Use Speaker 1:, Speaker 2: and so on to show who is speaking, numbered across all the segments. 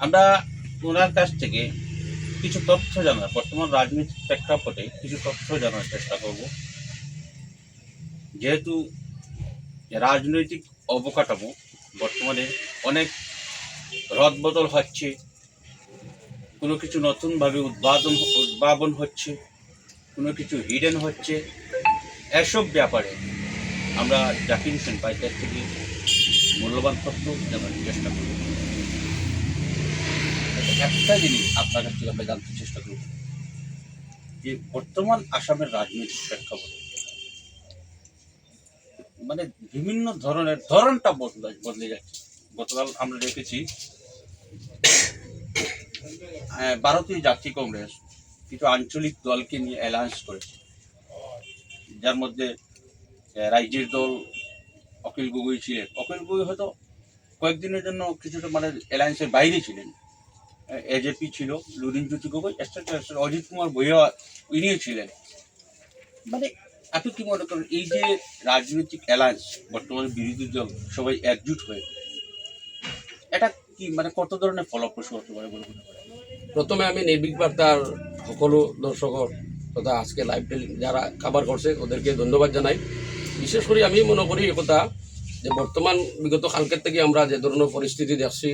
Speaker 1: আমরা ওনার কাছ থেকে কিছু তথ্য জানার, বর্তমান রাজনৈতিক প্রেক্ষাপটে কিছু তথ্য জানার চেষ্টা করব। যেহেতু রাজনৈতিক অবকাঠামো বর্তমানে অনেক রদবদল হচ্ছে, কোনো কিছু নতুনভাবে উদ্ভাবন হচ্ছে, কোনো কিছু হিডেন হচ্ছে, এসব ব্যাপারে আমরা জাকির হোসেন ভাইয়ের কাছ থেকে মূল্যবান তথ্য জানার চেষ্টা করব। একটা জিনিস আপনার কাছ থেকে আমরা জানতে চেষ্টা করব যে বর্তমান আসামের রাজনৈতিক প্রেক্ষাপট মানে বিভিন্ন ধরনের ধরনটা বদলে যাচ্ছে। গতকাল আমরা দেখেছি ভারতীয় জাতীয় কংগ্রেস কিছু আঞ্চলিক দলকে নিয়ে অ্যালায়েন্স করেছে, যার মধ্যে রাজ্যের দল অখিল গগৈ ছিলেন। অখিল গগৈ হয়তো কয়েকদিনের জন্য কিছুটা মানে অ্যালায়েন্সের বাইরে ছিলেন। এজেপি ছিল, লুরিনজ্যোতি গগৈ, অজিত কুমার ভূঁইয়া ইনিও ছিলেন। মানে আপনি কি মনে করেন এই যে রাজনৈতিক অ্যালায়েন্স, বর্তমানে বিরোধী দল সবাই একজুট হয়ে, এটা কি মানে কত ধরনের ফলপ্রসূ হতে পারে বলে মনে করেন?
Speaker 2: প্রথমে আমি নির্ভীক বার্তার সকলো দর্শকৰ তথা আজকে লাইভ যারা কাভার করছে ওদেরকে ধন্যবাদ জানাই। বিশেষ করে আমি মনে করি একথা যে বর্তমান বিগত কালকের থেকে আমরা যে ধরনের পরিস্থিতি দেখছি,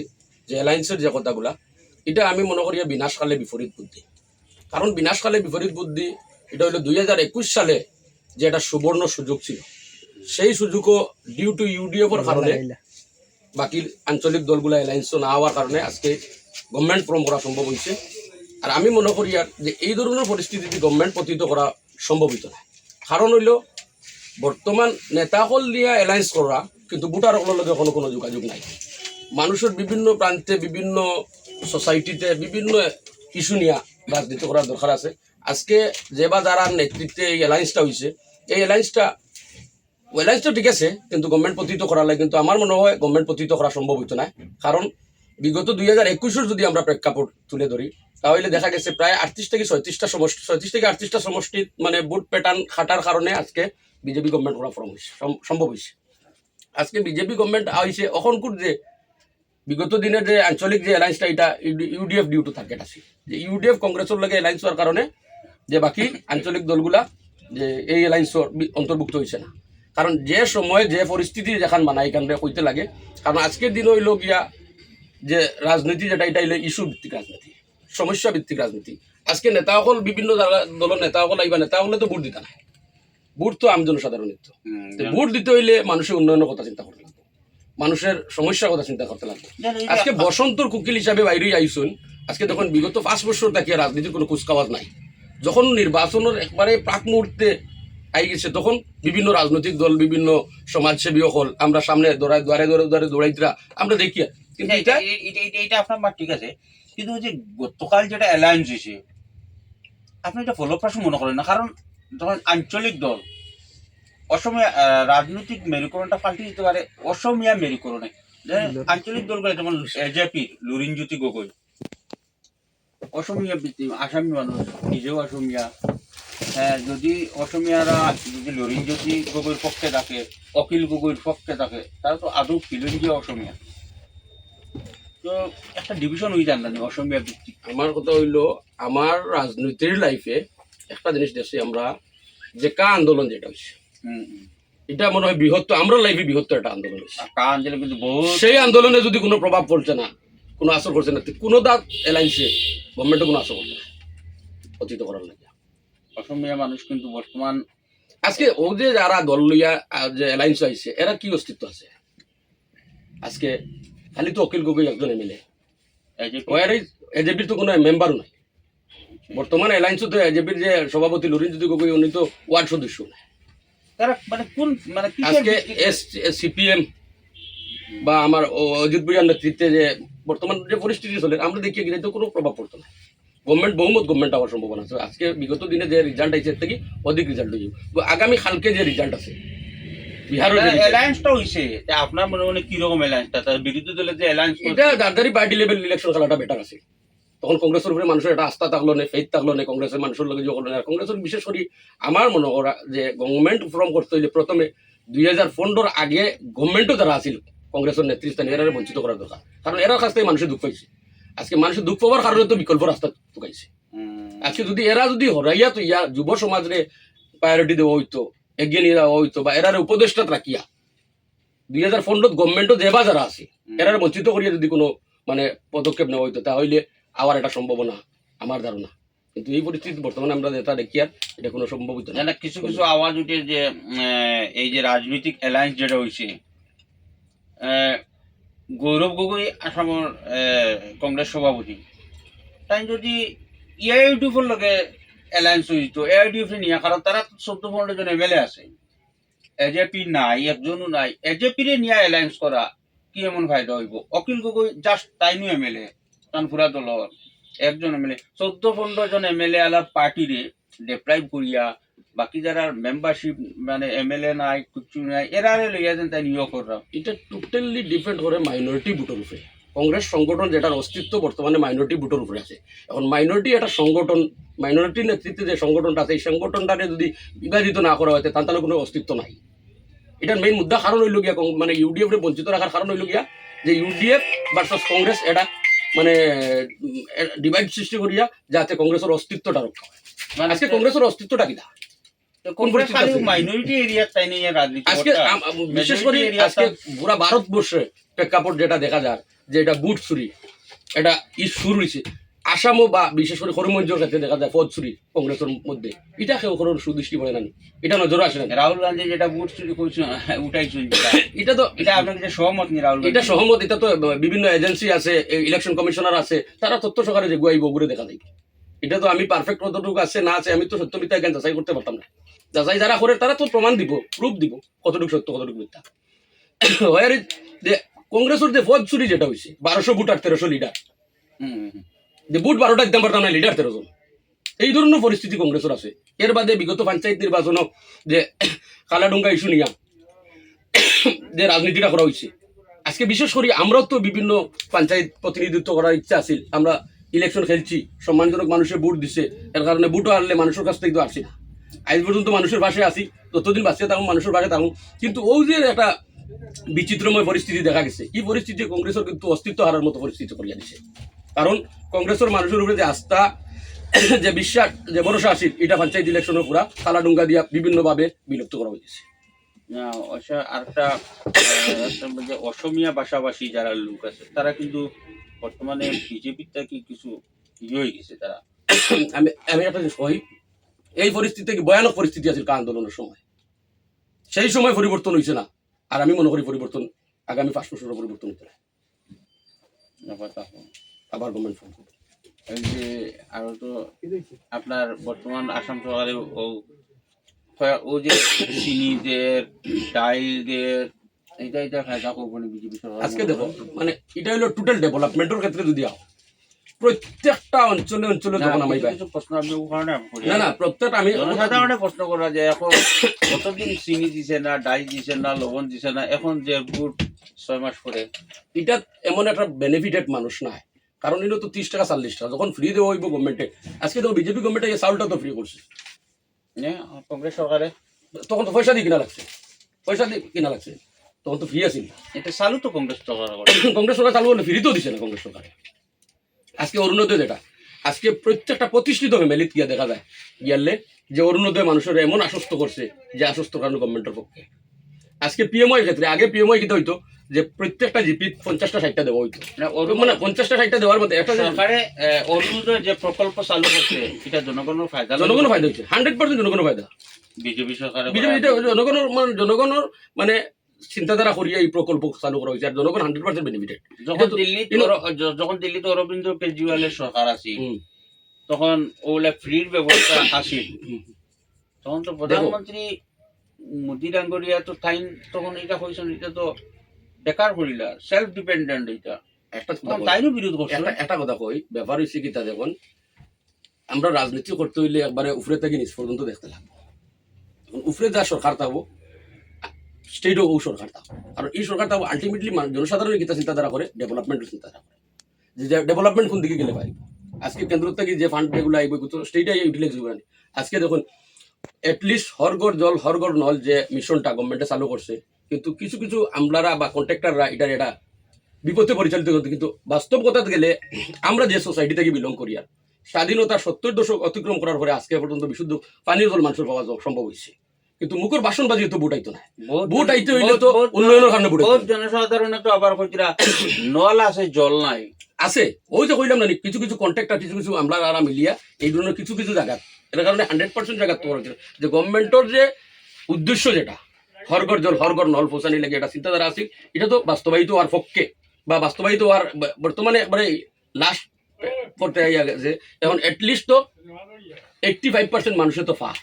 Speaker 2: যে অ্যালায়েন্সের যে কথাগুলা, এটা আমি মনে করি বিনাশকালে বিপরীত বুদ্ধি। কারণ বিনাশকালে বিপরীত বুদ্ধি এটা হলো 2021 সালে যে একটা সুবর্ণ সুযোগ ছিল, সেই সুযোগও ডিউ টু ইউডিএফের কারণে বাকি আঞ্চলিক দলগুলা অ্যালায়েন্স না হওয়ার কারণে আজকে গভর্নমেন্ট ফর্ম করা সম্ভব হয়েছে। আর আমি মনে করি আর যে এই ধরনের পরিস্থিতিতে গভর্নমেন্ট পতিত করা সম্ভবিত না। কারণ হইল বর্তমান নেতাসকল নিয়ে অ্যালায়েন্স করা, কিন্তু ভোটারসকলের লগে কোনো যোগাযোগ নাই। মানুষের বিভিন্ন প্রান্তে, বিভিন্ন সোসাইটিতে বিভিন্ন ইস্যু নিয়ে রাজনীতি করার দরকার আছে। আজকে যে বা যারা নেতৃত্বে এই অ্যালায়েন্সটা হয়েছে, এই অ্যালায়েন্সটা ঠিক আছে, কিন্তু গভর্নমেন্ট পতিত করার লাগে কিন্তু আমার মনে হয় গভর্নমেন্ট পতিত করা সম্ভব হইতো না। কারণ বিগত 2021 যদি আমরা প্রেক্ষাপট তুলে ধরি, তাহলে দেখা গেছে প্রায় 38 থেকে 36টা সমষ্টি, 36 থেকে 38টা সমষ্টির মানে ভোট প্যাটার্ন খাটার কারণে আজকে বিজেপি গভর্নমেন্ট করা সম্ভব হয়েছে। আজকে বিজেপি গভর্নমেন্ট হয়েছে অখনকুর যে বিগত দিনে যে আঞ্চলিক যে অ্যালায়েন্সটা, এটা ইউডিএফ ডিউ টু টার্গেট আছে, যে ইউডিএফ কংগ্রেসের লগে অ্যালায়েন্স হওয়ার কারণে যে বাকি আঞ্চলিক দলগুলা যে এই অ্যালায়েন্সর অন্তর্ভুক্ত হয়েছে না। কারণ যে সময় যে পরিস্থিতি যেখান মানায় এখানে কইতে লাগে। কারণ আজকের দিন হইল গিয়া যে রাজনীতি যেটা, এটা হইলে ইস্যু ভিত্তিক রাজনীতি, সমস্যা ভিত্তিক রাজনীতি। আজকে নেতাসকল বিভিন্ন দলের নেতাসকল আইবা, নেতাসকলে তো ভোট দিতে না, ভোট তো আমজন সাধারণ নিত্য। ভোট দিতে হইলে মানুষের উন্নয়নের কথা চিন্তা করতে লাগবে, মানুষের সমস্যার কথা চিন্তা করতে লাগবে। আজকে বসন্তর কুকিল হিসাবে বাইরে আইসুন। আজকে তখন বিগত 5 বছর থেকে রাজনীতির কোনো কুচকাওয়াজ নাই। যখন নির্বাচনের একবারে প্রাক মুহূর্তে আই গেছে, তখন বিভিন্ন রাজনৈতিক দল, বিভিন্ন সমাজসেবী হল আমরা সামনে দ্বারে দৌড়াইতরা আমরা দেখি। কিন্তু
Speaker 1: এটা আপনার মা ঠিক আছে, কিন্তু ওই যে গতকাল যেটা অ্যালায়েন্স হয়েছে, আপনি এটা ফলপ্রসূ মনে করেন না? কারণ যখন আঞ্চলিক দল অসমীয়া রাজনৈতিক মেরুকরণটা পাল্টে দিতে পারে অসমীয়া মেরুকরণে। আঞ্চলিক দলগুলো যেমন এজেপি লুরিনজ্যোতি গগৈ অসমীয়া ভিত্তি, আসামি মানুষ, নিজেও অসমীয়া। হ্যাঁ, যদি অসমীয়ারা যদি লুরিনজ্যোতি গগৈর পক্ষে থাকে, অখিল গগৈর পক্ষে থাকে, তারা তো আদৌ খিলঞ্জি অসমীয়া। তো একটা ডিভিশন হয়ে যান না অসমীয়া ভিত্তিক।
Speaker 2: আমার কথা হইল, আমার রাজনীতির লাইফে একটা জিনিস দেখছি আমরা, যে কা আন্দোলন যেটা হচ্ছে, এটা মনে হয় বৃহত্তর, আমরা লাইফে বৃহত্তর একটা আন্দোলন হচ্ছে।
Speaker 1: কা আন্দোলন কিন্তু বহুত,
Speaker 2: সেই আন্দোলনে যদি কোনো প্রভাব পড়ছে না, কোনো আসর করছে না, কোনো দাঁত অ্যালায়েন্সে গভর্নমেন্টে কোনো আসর করছে না অতীত করার লাগে।
Speaker 1: অসমীয়া মানুষ কিন্তু বর্তমান
Speaker 2: আজকে ও যে যারা দল লইয়া যে অ্যালায়েন্স হয়েছে, এরা কি অস্তিত্ব আছে? আজকে খালি তো অখিল গগৈ একজন এমএলএ, এজেপির তো কোনো মেম্বারও নাই। বর্তমানে অ্যালায়েন্সও তো এজেপির যে সভাপতি লুরিনজ্যোতি গগৈ, উনি তো ওয়ার্ড সদস্য নাই।
Speaker 1: তারা মানে কোন মানে
Speaker 2: আজকে সিপিএম বা আমার অজিত ভুইয়ার নেতৃত্বে যে বর্তমান যে পরিস্থিতি চলে, আমরা দেখি এতে কোনো প্রভাব পড়তো না। গভর্নমেন্ট বহুমত গভর্নমেন্ট হওয়ার সম্ভাবনা আছে। আজকে বিগত দিনে যে রেজাল্ট আছে, এর থেকে অধিক রেজাল্ট হয়ে যাবে। আগামী কালকে যে রেজাল্ট আছে বিহারের
Speaker 1: অ্যালায়েন্সটা হইছে, আপনার মনে মনে কি রকম অ্যালায়েন্সটা? তার বিরোধী দলের যে অ্যালায়েন্স,
Speaker 2: এটা দারদারি পার্টি লেভেল ইলেকশন খেলাটা বেটার আছে। তখন কংগ্রেসের উপরে মানুষের একটা আস্থা থাকলো না, ফেইথ থাকলো না কংগ্রেসের মানুষের লগে যখন। কংগ্রেসের বিশেষ করে আমার মনে করা যে গভর্নমেন্ট ফর্ম করতে হইলে প্রথমে 2015 আগে গভর্নমেন্টও যারা আছিল কংগ্রেসের নেতৃস্থানীয়, এরা বঞ্চিত করার দরকার। কারণ এরার কাছ থেকে মানুষের দুঃখ পাইছে। আজকে মানুষের দুঃখ পাওয়ার কারণে তো বিকল্প রাস্তা ঢুকাইছে। আজকে যদি এরা যদি হরাইয়া তো ইয়া যুব সমাজরে প্রায়োরিটি দেওয়া হইতো, এগিয়ে নিয়ে যাওয়া হইতো, বা এরারে উপদেষ্টা রাখিয়া 2015 গভর্নমেন্টও যেবা যারা আছে এরারে বঞ্চিত করিয়া যদি কোনো মানে পদক্ষেপ নেওয়া হইতো, তাহলে আবার এটা সম্ভাবনা আমার ধারণা। কিন্তু এই পরিস্থিতি বর্তমানে আমরা যেটা দেখি আর এটা কোনো সম্ভব হইতো না।
Speaker 1: না কিছু কিছু আওয়াজ উঠে যে এই যে রাজনৈতিক অ্যালায়েন্স যেটা হয়েছে, গৌরব গগৈ আসামের কংগ্রেস সভাপতি, তাই যদি এআইইউডিএফের লগে অ্যালায়েন্স হইতো, এআইইউডিএফ নিয়ে, কারণ তারা 14-15 জন এমএলএ আছে, এজেপি নাই, একজনও নাই, এজেপিরে নিয়ে অ্যালায়েন্স করা কি এমন ফায়দা হইব? অখিল গগৈ জাস্ট তাইনও এমএলএ, তানপুরা দলর একজন এমএলএ, 14-15 জন এমএলএ আলার পার্টিরে ডেপ্রাইভ করিয়া বাকি যারা মেম্বারশিপ মানে এমএলএ নাই কিছু নাই এরারে লইয়া যেন তাই নিয়োগ করা।
Speaker 2: এটা টোটালি ডিপেন্ড করে মাইনরিটি ভোটের উপরে। কংগ্রেস সংগঠন যেটার অস্তিত্ব বর্তমানে মাইনরিটি ভোটের উপরে আছে। এখন মাইনরিটি একটা সংগঠন, মাইনরিটি নেতৃত্বে যে সংগঠনটা আছে এই সংগঠনটাকে যদি বিভাজিত না করা হয় তাহলে কোনো অস্তিত্ব নাই। এটার মেইন মুদ্রা কারণ হইল গিয়া মানে ইউডিএফ রে বঞ্চিত রাখার কারণ হইল গিয়া যে ইউডিএফ ভার্সাস কংগ্রেস এটা মানে ডিভাইড সৃষ্টি করিয়া যাতে কংগ্রেসের অস্তিত্বটা রক্ষা হয়। আজকে কংগ্রেসের অস্তিত্বটা কিনা
Speaker 1: মাইনরিটি এরিয়া তাই নিয়ে রাজনীতি
Speaker 2: আজকে বিশেষ করে আজকে পুরা ভারতবর্ষে প্রেক্ষাপট যেটা দেখা যায় যে এটা বুট চুরি এটা শুরু হয়েছে আসামও বা বিশেষ করে করিমগঞ্জের ক্ষেত্রে দেখা যায় পদ চুরি কংগ্রেসের মধ্যে। এটা কেউ কোনো সুদৃষ্টি পড়ে না, এটা নজরে আসে না।
Speaker 1: রাহুল গান্ধী যেটা বুট চুরি করছে উঠাইছে,
Speaker 2: এটা তো
Speaker 1: এটা আপনার যে সহমত নি রাহুল?
Speaker 2: এটা সহমত। এটা তো বিভিন্ন এজেন্সি আছে, ইলেকশন কমিশনার আছে, তারা তথ্য সহকারে যে গুয়াই বগুড়ে দেখা যায়। এটা তো আমি পারফেক্ট কতটুকু আছে না আছে আমি তো সত্য মিথ্যা জ্ঞান যাচাই করতে পারতাম না। যাচাই যারা করে তারা তো প্রমাণ দিব, প্রুফ দিব কতটুকু সত্য কতটুকু মিথ্যা। কংগ্রেসের যে পদ চুরি যেটা হয়েছে 1200 ভোট আর 1300 লিডার, যে ভোট 12টা দিতে পারতাম না, লিডার 13 জন, এই ধরনের পরিস্থিতি কংগ্রেসের আছে। এর বাদে বিগত পঞ্চায়েত নির্বাচন যে কালাডুঙ্গা ইস্যু নিয়া যে রাজনীতিটা করা হয়েছে, আজকে বিশেষ করে আমরাও তো বিভিন্ন পঞ্চায়েত প্রতিনিধিত্ব করার ইচ্ছা আছে, আমরা ইলেকশন খেলছি, সম্মানজনক মানুষের ভোট দিছে, এর কারণে ভোটও হারলে মানুষের কাছ থেকে তো আসছি না। আজ পর্যন্ত মানুষের পাশে আসি, যতদিন বাঁচিয়ে থাকুন মানুষের পাশে থাকুন। কিন্তু ওই যে একটা বিচিত্রময় পরিস্থিতি দেখা গেছে, এই পরিস্থিতি কংগ্রেসের কিন্তু অস্তিত্ব হারার মতো পরিস্থিতি করিয়া দিছে। কারণ কংগ্রেসের মানুষের উপরে যে আস্থা, যে বিশ্বাস, যে ভরসা আসিল, এটা পঞ্চায়েত ইলেকশনের পুরা কালাডুঙ্গা দিয়া বিভিন্নভাবে বিলুপ্ত করা হয়েছে।
Speaker 1: আরেকটা যে অসমীয়া ভাষাভাষী যারা লোক আছে তারা কিন্তু বর্তমানে বিজেপির থেকে কিছু ইয়ে হয়ে গেছে তারা।
Speaker 2: আমি একটা জিনিস কই, এই পরিস্থিতি কি ভয়ানক পরিস্থিতি আছে আন্দোলনের সময়, সেই সময় পরিবর্তন হয়েছে না। আর আমি মনে করি পরিবর্তন আগামী 5 বছরের পরিবর্তন হতে আবার গভর্নমেন্ট ফর্ম করবে।
Speaker 1: এই যে আরো তো আপনার বর্তমান আসাম সরকারের ও যে চিনিদের ডাইলদের এটা ফায়দা করবো না বিজেপি সরকার।
Speaker 2: আজকে দেখো মানে এটা হলো টোটাল ডেভেলপমেন্টের ক্ষেত্রে যদি আও প্রত্যেকটা অঞ্চলে অঞ্চলে যখন আমি
Speaker 1: প্রশ্ন আপনি ওখানে
Speaker 2: না না প্রত্যেকটা আমি
Speaker 1: জনসাধারণের প্রশ্ন করা যায় এখন কতদিন চিনি দিছে না, ডাই দিছে না, লবণ দিছে না, এখন যে গুড় 6 মাস পরে,
Speaker 2: এটা এমন একটা বেনিফিটেড মানুষ নাই। কারণ এটা তো 30 টাকা 40 টাকা যখন ফ্রি দেওয়া হইব গভর্নমেন্টে, আজকে তো বিজেপি গভর্নমেন্টে এই চাউলটা তো ফ্রি করছে,
Speaker 1: কংগ্রেস সরকারে
Speaker 2: তখন তো পয়সা দিয়ে কিনা লাগছে, পয়সা দিয়ে কিনা লাগছে, তখন তো ফ্রি আছিল।
Speaker 1: এটা চালু তো কংগ্রেস সরকার,
Speaker 2: কংগ্রেস সরকার চালু হলে ফ্রি তো দিছে না কংগ্রেস সরকারে। আজকে অরুণোদয় যেটা আজকে প্রত্যেকটা প্রতিষ্ঠিত ফ্যামিলিত গিয়া দেখা যায় গিয়ালে যে অরুণোদয় মানুষের এমন আশ্বস্ত করছে যে আশ্বস্ত কারণ গভর্নমেন্টের পক্ষে। আজকে পিএমআই ক্ষেত্রে আগে পিএমআই কিতা হইতো যে প্রত্যেকটা জিপি 50টা 60টা দেওয়া হইতো, মানে 50টা 60টা দেওয়ার মধ্যে একটা
Speaker 1: সরকারে অরুণোদয় যে প্রকল্প চালু করছে এটা জনগণের ফায়দা,
Speaker 2: জনগণের ফায়দা হচ্ছে 100% জনগণের ফায়দা।
Speaker 1: বিজেপি সরকার
Speaker 2: বিজেপি জনগণের মানে চিন্তাধারা করিয়া এই প্রকল্প চালু করা হয়েছে আর জনগণ 100% বেনিফিটেড।
Speaker 1: যখন দিল্লিতে অরবিন্দ কেজরিওয়ালের সরকার আছে তখন ওগুলা ফ্রির ব্যবস্থা আসিল, তখন তো প্রধানমন্ত্রী মোদী ডাঙ্গরিয়া তো তাই তখন এটা হয়েছেন, এটা তো বেকার করিলা, সেলফ ডিপেন্ডেন্ট। এটা
Speaker 2: একটা
Speaker 1: তাইও বিরোধ করছে।
Speaker 2: একটা কথা কই, ব্যাপার হয়েছে কি তা দেখুন, আমরা রাজনীতি করতে হইলে একবারে উপরে থেকে নিচ পর্যন্ত দেখতে লাগবো। উপরে যা সরকার থাকবো স্টেটও ও সরকার থাকবো, আর এই সরকার থাকবো আলটিমেটলি জনসাধারণের কিতা চিন্তাধারা করে, ডেভেলপমেন্টের চিন্তাধারা করে, যে ডেভেলপমেন্ট কোন দিকে গেলে পাই। আজকে কেন্দ্র থেকে যে ফান্ড এগুলো আইব স্টেটে ইউটিলাইজ হইব না। আজকে দেখুন এটলিস্ট হরগড় জল হরগড় নল যে মিশনটা গভর্নমেন্টে চালু করছে, কিন্তু কিছু কিছু আমলারা বা কন্ট্রাক্টররা এটা বিপথে পরিচালিত করতে, কিন্তু বাস্তব কথা গেলে আমরা যে সোসাইটি থেকে বিলং করি আর স্বাধীনতার 70 দশক অতিক্রম করার পরে আজকে পর্যন্ত বিশুদ্ধ পানীয় জল মানুষের পাওয়া সম্ভব হয়েছে, কিন্তু মুখের বাসনবাজি তো বুট আইতো না। বুট আইতে হইলে তো উন্নয়নের কারণে বুট
Speaker 1: বহুত জনসাধারণে তো আবার কইরা নল আছে জল নাই
Speaker 2: আছে। ওই যে কইলাম না, কিছু কিছু কন্ট্রাক্টর কিছু কিছু আমরা আর মিলিয়া এই ধরনের কিছু কিছু জায়গা এর কারণে 100% জায়গা তো যে গভর্নমেন্টের যে উদ্দেশ্য যেটা হরঘর জল হরঘর নল পৌঁছানি লাগে এটা চিন্তাধারা আছে, এটা তো বাস্তবায়িত হওয়ার পক্ষে বা বাস্তবায়িত হওয়ার বর্তমানে একবারে লাস্ট করতে গেছে। এখন এটলিস্ট তো 85% মানুষের তো পায়,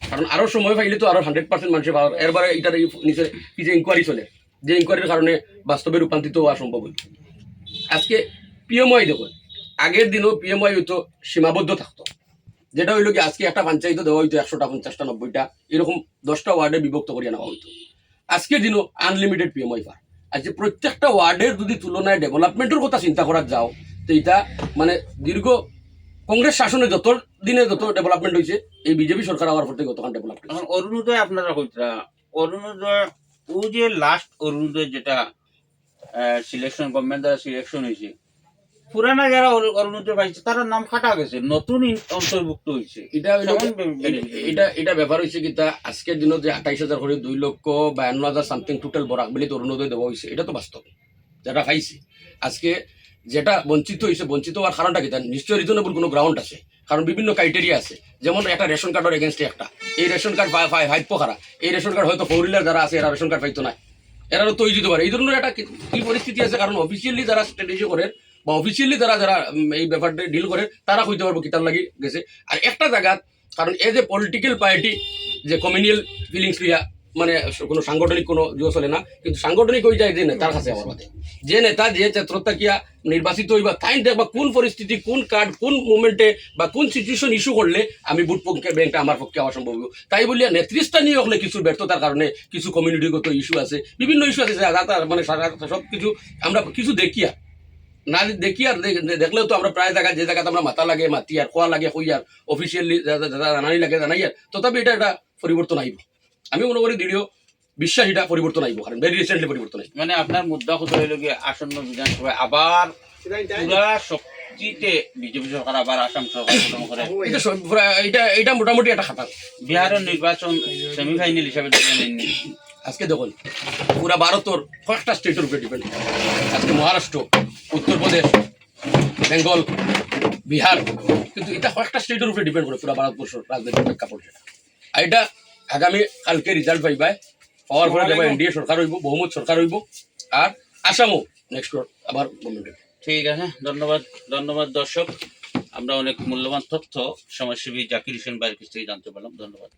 Speaker 2: কারণ আরো সময় পাইলে তো আরো 100% মানুষের পাওয়ার এরবারে এটার নিচে কি যে ইনকোয়ারি চলে, যে ইনকোয়ারির কারণে বাস্তবে রূপান্তরিত হওয়া সম্ভব হইল। আজকে পিএমওয়াই দেখুন, আগের দিনও পিএমওয়াই হইতো সীমাবদ্ধ থাকতো, যেটা হইলো কি আজকে একটা পঞ্চায়েত দেওয়া হইতো 100টা 50টা 90টা এরকম 10টা ওয়ার্ডে বিভক্ত করিয়া নেওয়া হইতো। আজকের দিনও আনলিমিটেড পিএমওয়াই পার। আজকে প্রত্যেকটা ওয়ার্ডের যদি তুলনায় ডেভেলপমেন্টের কথা চিন্তা করা যাও, তো এটা মানে দীর্ঘ কংগ্রেস শাসনে যত দিনে যত ডেভেলপমেন্ট হয়েছে এই বিজেপি সরকার হওয়ার পর থেকে গতখান ডেভেলপমেন্ট
Speaker 1: এখন অরুণোদয় আপনারা কইতরা অরুণোদয় ও যে লাস্ট অরুণোদয় যেটা সিলেকশন গভর্নমেন্ট দ্বারা সিলেকশন হয়েছে, পুরানা যারা অরুণোদয় পাইছে তার নাম কাটা গেছে, নতুন অন্তর্ভুক্ত হয়েছে।
Speaker 2: এটা হইলো এটা ব্যাপার হয়েছে কি তা আজকের দিনত যে 28,000 করে 2,52,000 সামথিং টোটাল বরাক মিলিত অরুণোদয় দেওয়া হয়েছে, এটা তো বাস্তব যেটা পাইছে। আজকে যেটা বঞ্চিত হয়েছে, বঞ্চিত হওয়ার কারণটা কি তার নিশ্চয় রিজনেবল কোনো গ্রাউন্ড আছে, কারণ বিভিন্ন ক্রাইটেরিয়া আছে। যেমন একটা রেশন কার্ডের এগেনস্টে একটা এই রেশন কার্ড ভাইপ্য খারা, এই রেশন কার্ড হয়তো ফৌরিলার যারা আছে এরা রেশন কার্ড পাইতো না, এরাও তৈরি দিতে পারে। এই ধরনের একটা কি পরিস্থিতি আছে, কারণ অফিসিয়ালি যারা স্ট্র্যাটেজি করে বা অফিসিয়ালি যারা যারা এই ব্যাপারটা ডিল করে তারা কইতে পারবো কিতার লাগি গেছে। আর একটা জায়গা, কারণ এজ এ পলিটিক্যাল পার্টি যে কমিউনিয়াল ফিলিংস লইয়া মানে কোনো সাংগঠনিক কোনো জো চলে না, কিন্তু সাংগঠনিক ওই যায় যে নেতার কাছে আমার মতে, যে নেতা যে ছাত্রতা কিয়া নির্বাচিত হইবা তাই দেখবা কোন পরিস্থিতি কোন কার্ড কোন মুভমেন্টে বা কোন সিচুয়েশন ইস্যু করলে আমি বুট পক্ষে ব্যাংকটা আমার পক্ষে হওয়া সম্ভব। তাই বলিয়া নেতৃস্থানীয় নিয়ে হলে কিছু ব্যর্থতার কারণে কিছু কমিউনিটিগত ইস্যু আছে, বিভিন্ন ইস্যু আছে মানে সব কিছু আমরা কিছু দেখিয়া না দেখি আর দেখলেও তো আমরা প্রায় জায়গায় যে জায়গাতে আমরা মাথা লাগে মাতি আর খোয়া লাগে হই আর অফিসিয়ালি জানানি লাগে জানাই আর তথাপি এটা একটা পরিবর্তন আইব। আমি মনে করি দৃঢ় বিশ্বাস এটা পরিবর্তন আইব, কারণ ভেরি রিসেন্টলি পরিবর্তন আইব।
Speaker 1: মানে আপনার মুদ্রা কথা হইল গিয়ে আসন্ন বিধানসভায় আবার পুরা শক্তিতে বিজেপি সরকার আবার আসাম সরকার গঠন করে।
Speaker 2: এটা মোটামুটি একটা খাতা।
Speaker 1: বিহারের নির্বাচন সেমিফাইনাল হিসাবে দেখে নেননি।
Speaker 2: আজকে দেখুন পুরা ভারতের কয়েকটা স্টেটের উপরে ডিপেন্ড, আজকে মহারাষ্ট্র উত্তরপ্রদেশ বেঙ্গল বিহার, কিন্তু এটা কয়েকটা স্টেটের উপরে ডিপেন্ড করে পুরা ভারতবর্ষ রাজনৈতিক প্রেক্ষাপট যেটা। আর এটা আগামী কালকে রেজাল্ট পাইবাই, পাওয়ার পরে যাবে এনডিএ সরকার হইব, বহুমত সরকার হইব, আর আসামও নেক্সট আবার গভর্নমেন্ট।
Speaker 1: ঠিক আছে, ধন্যবাদ ধন্যবাদ দর্শক। আমরা অনেক মূল্যবান তথ্য সমাজসেবী জাকির হোসেন ভাইয়ের কাছ থেকে জানতে পারলাম। ধন্যবাদ।